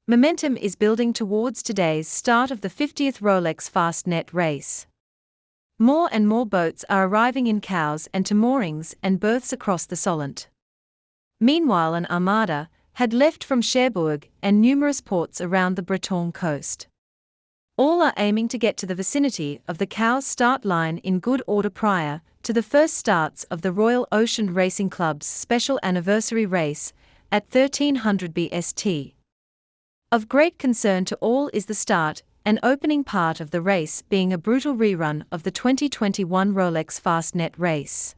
Momentum is building towards today's start of the 50th Rolex Fastnet Race. More and more boats are arriving in Cowes and to moorings and berths across the Solent. Meanwhile, an armada had left from Cherbourg and numerous ports around the Breton coast. All are aiming to get to the vicinity of the Cowes start line in good order prior to the first starts of the Royal Ocean Racing Club's special anniversary race at 1300 BST. Of great concern to all is the start and opening part of the race being a brutal rerun of the 2021 Rolex Fastnet Race.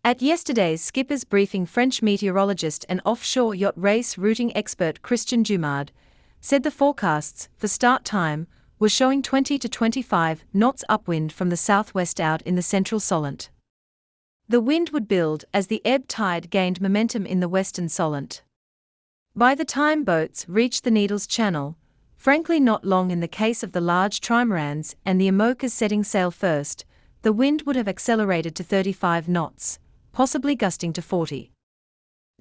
At yesterday's skipper's briefing, French meteorologist and offshore yacht race routing expert Christian Dumard said the forecasts for start time were showing 20 to 25 knots upwind from the southwest out in the central Solent. The wind would build as the ebb tide gained momentum in the western Solent. By the time boats reached the Needles Channel, frankly not long in the case of the large trimarans and the Imocas setting sail first, the wind would have accelerated to 35 knots, possibly gusting to 40.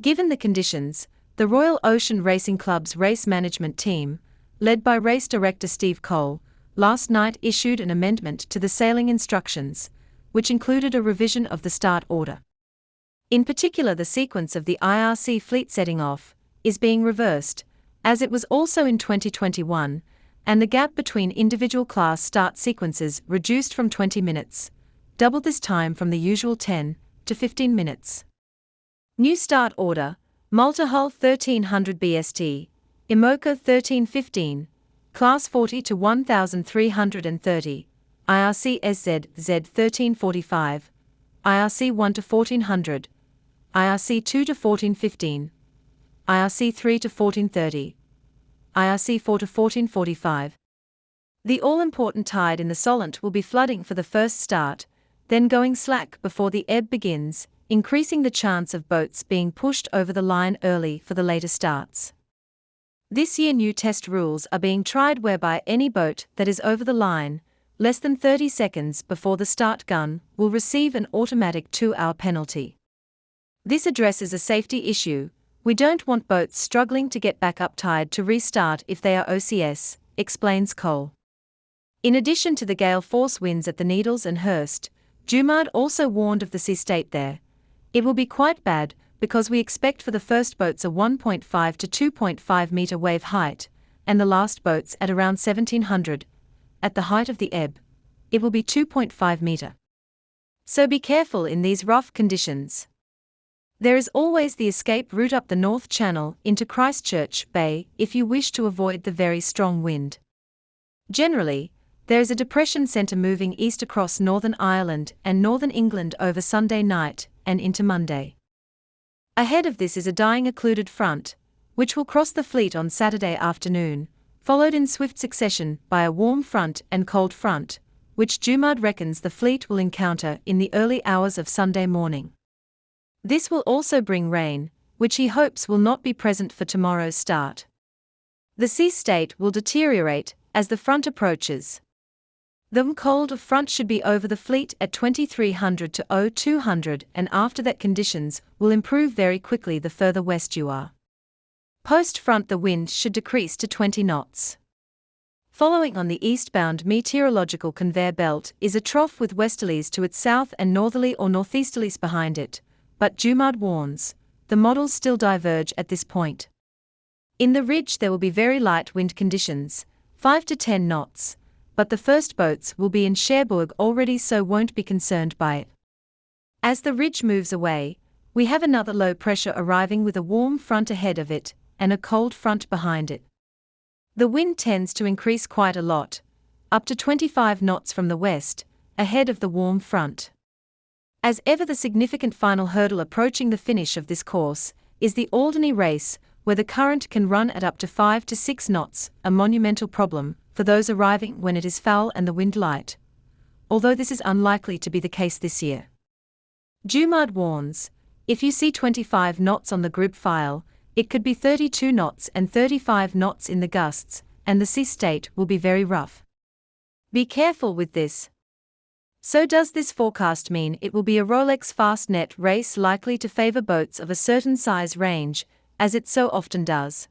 Given the conditions, the Royal Ocean Racing Club's race management team, led by race director Steve Cole, last night issued an amendment to the sailing instructions, which included a revision of the start order. In particular, the sequence of the IRC fleet setting off is being reversed, as it was also in 2021, and the gap between individual class start sequences reduced from 20 minutes, doubled this time from the usual 10 to 15 minutes. New start order: Malta hull 1300 BST, Imocas 1315, class 40 to 1330, IRC SZ Z 1345, IRC 1 to 1400, IRC 2 to 1415, IRC 3 to 1430, IRC 4 to 1445. The all-important tide in the Solent will be flooding for the first start, then going slack before the ebb begins, increasing the chance of boats being pushed over the line early for the later starts. This year, new test rules are being tried whereby any boat that is over the line less than 30 seconds before the start gun will receive an automatic 2-hour penalty. This addresses a safety issue. We don't want boats struggling to get back up tide to restart if they are OCS, explains Cole. In addition to the gale force winds at the Needles and Hurst, Dumard also warned of the sea state there. It will be quite bad, because we expect for the first boats a 1.5 to 2.5 meter wave height, and the last boats at around 1700. At the height of the ebb, it will be 2.5 meter. So be careful in these rough conditions. There is always the escape route up the North Channel into Christchurch Bay if you wish to avoid the very strong wind. Generally, there is a depression centre moving east across Northern Ireland and Northern England over Sunday night and into Monday. Ahead of this is a dying occluded front, which will cross the fleet on Saturday afternoon, followed in swift succession by a warm front and cold front, which Dumard reckons the fleet will encounter in the early hours of Sunday morning. This will also bring rain, which he hopes will not be present for tomorrow's start. The sea state will deteriorate as the front approaches. The cold front should be over the fleet at 2300 to 0200, and after that conditions will improve very quickly the further west you are. Post-front the wind should decrease to 20 knots. Following on the eastbound meteorological conveyor belt is a trough with westerlies to its south and northerly or northeasterlies behind it, but Dumard warns, the models still diverge at this point. In the ridge there will be very light wind conditions, 5 to 10 knots, but the first boats will be in Cherbourg already, so won't be concerned by it. As the ridge moves away, we have another low pressure arriving with a warm front ahead of it and a cold front behind it. The wind tends to increase quite a lot, up to 25 knots from the west, ahead of the warm front. As ever, the significant final hurdle approaching the finish of this course is the Alderney race, where the current can run at up to 5 to 6 knots, a monumental problem for those arriving when it is foul and the wind light, although this is unlikely to be the case this year. Dumard warns, if you see 25 knots on the group file, it could be 32 knots and 35 knots in the gusts, and the sea state will be very rough. Be careful with this. So does this forecast mean it will be a Rolex Fastnet race likely to favor boats of a certain size range, as it so often does?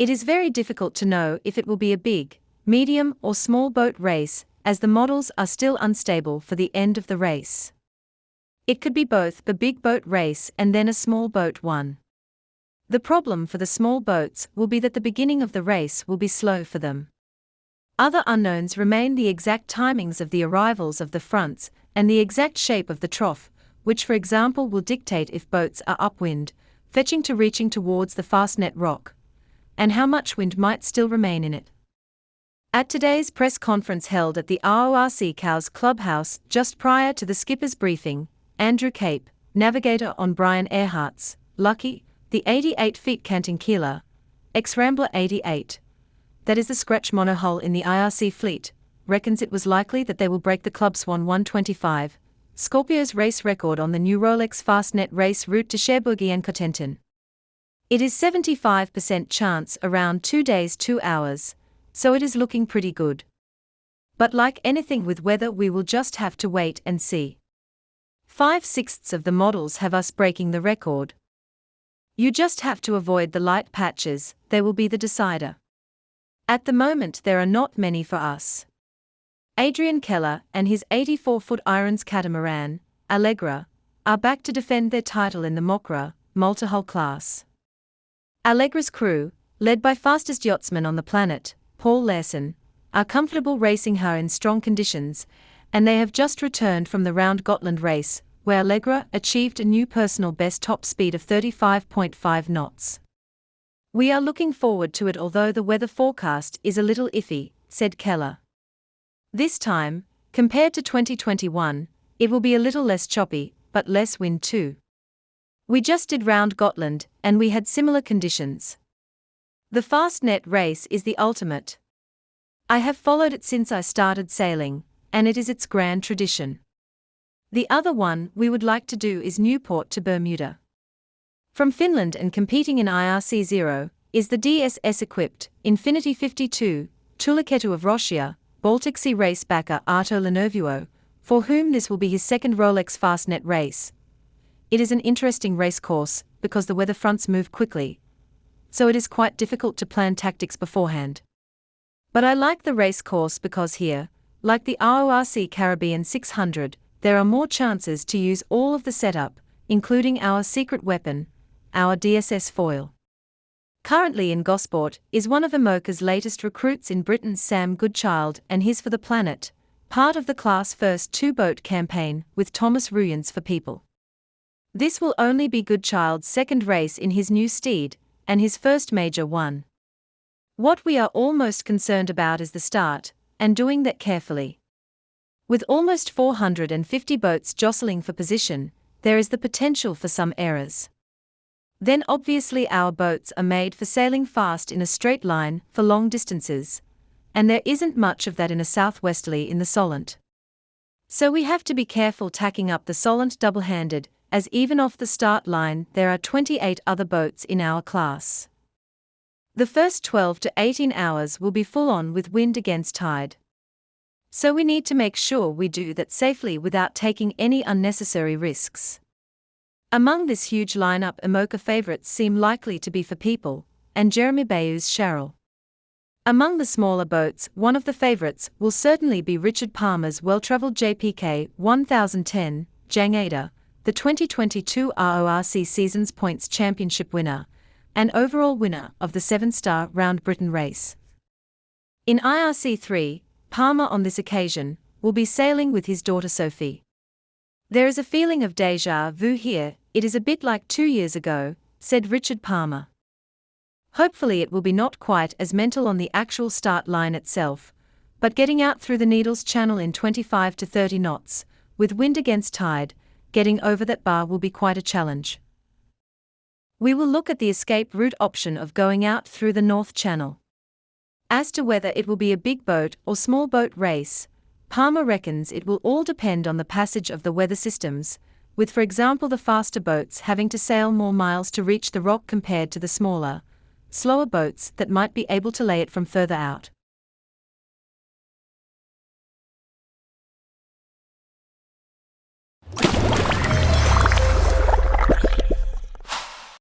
It is very difficult to know if it will be a big, medium or small boat race, as the models are still unstable for the end of the race. It could be both a big boat race and then a small boat one. The problem for the small boats will be that the beginning of the race will be slow for them. Other unknowns remain the exact timings of the arrivals of the fronts and the exact shape of the trough, which for example will dictate if boats are upwind, fetching to reaching towards the Fastnet Rock, and how much wind might still remain in it. At today's press conference held at the RORC Cowes Clubhouse just prior to the skipper's briefing, Andrew Cape, navigator on Brian Earhart's Lucky, the 88-feet canting keeler, ex-Rambler 88, that is the scratch monohull in the IRC fleet, reckons it was likely that they will break the Club Swan 125, Scorpio's race record on the new Rolex Fastnet Race route to Cherbourg and Cotentin. It is 75% chance around 2 days 2 hours, so it is looking pretty good. But like anything with weather, we will just have to wait and see. 5/6 of the models have us breaking the record. You just have to avoid the light patches, they will be the decider. At the moment there are not many for us. Adrian Keller and his 84-foot irons catamaran, Allegra, are back to defend their title in the Imocas multi-hull class. Allegra's crew, led by fastest yachtsman on the planet, Paul Larson, are comfortable racing her in strong conditions, and they have just returned from the Round Gotland race, where Allegra achieved a new personal best top speed of 35.5 knots. We are looking forward to it, although the weather forecast is a little iffy, said Keller. This time, compared to 2021, it will be a little less choppy, but less wind too. We just did Round Gotland, and we had similar conditions. The Fastnet race is the ultimate. I have followed it since I started sailing, and it is its grand tradition. The other one we would like to do is Newport to Bermuda. From Finland and competing in IRC 0, is the DSS-equipped Infinity 52, Tuulikettu of Russia, Baltic Sea race backer Arto Lenervuo, for whom this will be his second Rolex Fastnet race. It is an interesting race course, because the weather fronts move quickly, so it is quite difficult to plan tactics beforehand. But I like the race course because here, like the RORC Caribbean 600, there are more chances to use all of the setup, including our secret weapon, our DSS foil. Currently in Gosport is one of Imocas' latest recruits in Britain's Sam Goodchild and his For the Planet, part of the class first two-boat campaign with Thomas Ruyans for People. This will only be Goodchild's second race in his new steed, and his first major one. What we are all most concerned about is the start, and doing that carefully. With almost 450 boats jostling for position, there is the potential for some errors. Then obviously our boats are made for sailing fast in a straight line for long distances, and there isn't much of that in a southwesterly in the Solent. So we have to be careful tacking up the Solent double-handed, as even off the start line there are 28 other boats in our class. The first 12 to 18 hours will be full on with wind against tide. So we need to make sure we do that safely without taking any unnecessary risks. Among this huge lineup, Imocas favorites seem likely to be For People, and Jeremy Bayou's Cheryl. Among the smaller boats, one of the favorites will certainly be Richard Palmer's well-travelled JPK 1010, Jangada, the 2022 RORC Seasons Points Championship winner, and overall winner of the 7-star Round Britain race. In IRC 3, Palmer on this occasion will be sailing with his daughter Sophie. There is a feeling of déjà vu here, it is a bit like 2 years ago, said Richard Palmer. Hopefully it will be not quite as mental on the actual start line itself, but getting out through the Needles Channel in 25 to 30 knots, with wind against tide, getting over that bar will be quite a challenge. We will look at the escape route option of going out through the North Channel. As to whether it will be a big boat or small boat race, Palmer reckons it will all depend on the passage of the weather systems, with for example the faster boats having to sail more miles to reach the rock compared to the smaller, slower boats that might be able to lay it from further out.